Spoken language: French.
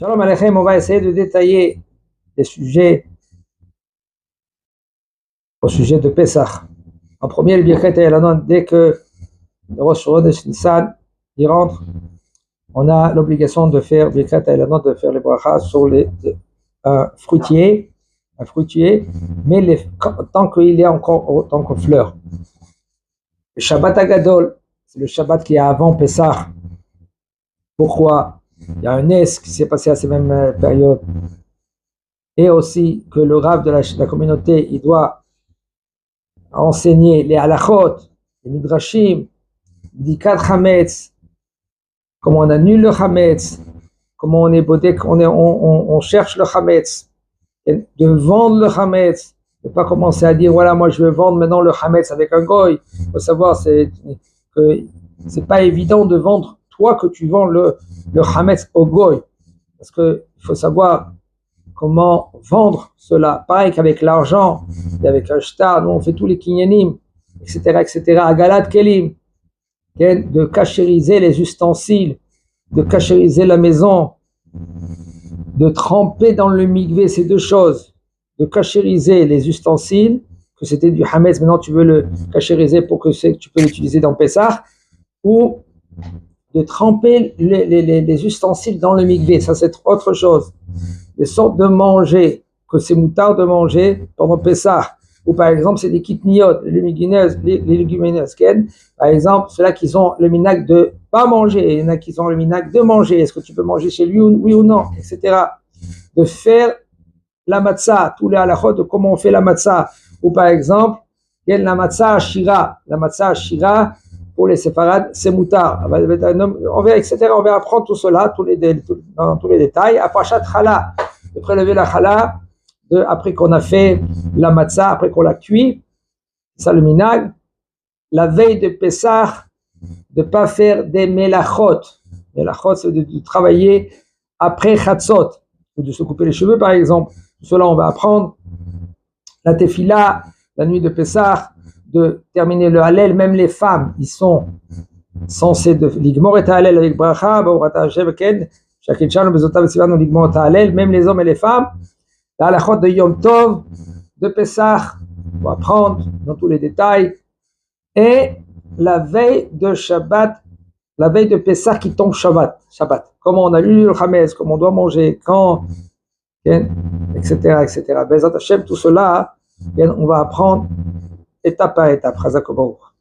Shalom Aleichem, on va essayer de détailler les sujets au sujet de Pessah. En premier, le Birkat Eilonot, dès que le Rosh Chodesh Nissan y rentre, on a l'obligation de faire Birkat Eilonot, de faire les brachas sur un fruitier, mais tant qu'il est encore en tant que fleur. Le Shabbat Agadol, c'est le Shabbat qui est avant Pessah. Pourquoi? Il y a un Nes qui s'est passé à ces mêmes périodes. Et aussi que le Rav de la communauté, il doit enseigner les halachot, les midrashim, bdikat chametz, comment on annule le chametz, comment on est bodek, on cherche le chametz, et de vendre le chametz, ne pas commencer à dire voilà, moi je vais vendre maintenant le chametz avec un goy. Il faut savoir que c'est pas évident de vendre, toi que tu vends le chametz au goy, parce que il faut savoir comment vendre cela. Pareil qu'avec l'argent, et avec un shtar, nous on fait tous les kinyanim, etc. Agalat kelim, de cachériser les ustensiles, de cachériser la maison, de tremper dans le mikvé, ces deux choses, de cachériser les ustensiles, que c'était du hametz, maintenant tu veux le cachériser pour que tu peux l'utiliser dans Pessah, ou de tremper les ustensiles dans le mikvé, ça c'est autre chose. Les sortes de manger, que c'est moutard de manger pendant Pessah, ou par exemple c'est des kitniot, les légumineuses, par exemple ceux-là qui ont le minag de pas manger, il y en a qui ont le minag de manger, est-ce que tu peux manger chez lui, oui ou non, etc. De faire la matzah, tous les halachot de comment on fait la matzah, ou par exemple la matzah ashira, pour les séfarades, c'est moutard, on va, etc. On va apprendre tout cela, dans tous les détails. À Parashat Chala, de prélever la chala, après qu'on a fait la matzah, après qu'on l'a cuit, ça le minag, la veille de Pessah, de ne pas faire des melachot. Melachot, c'est de travailler après chatzot, ou de se couper les cheveux par exemple. Tout cela, on va apprendre. La tefila, la nuit de Pessah, de terminer le Hallel, même les femmes, ils sont censés de l'igmor et Hallel avec bracha, même les hommes et les femmes, la halachot de Yom Tov, de Pessah, on va apprendre dans tous les détails, et la veille de Shabbat, la veille de Pessah qui tombe Shabbat, comment on a lu le Chametz, comment on doit manger, quand, etc. Bezat Hashem, tout cela, on va apprendre étape par étape. Chazak Baruch.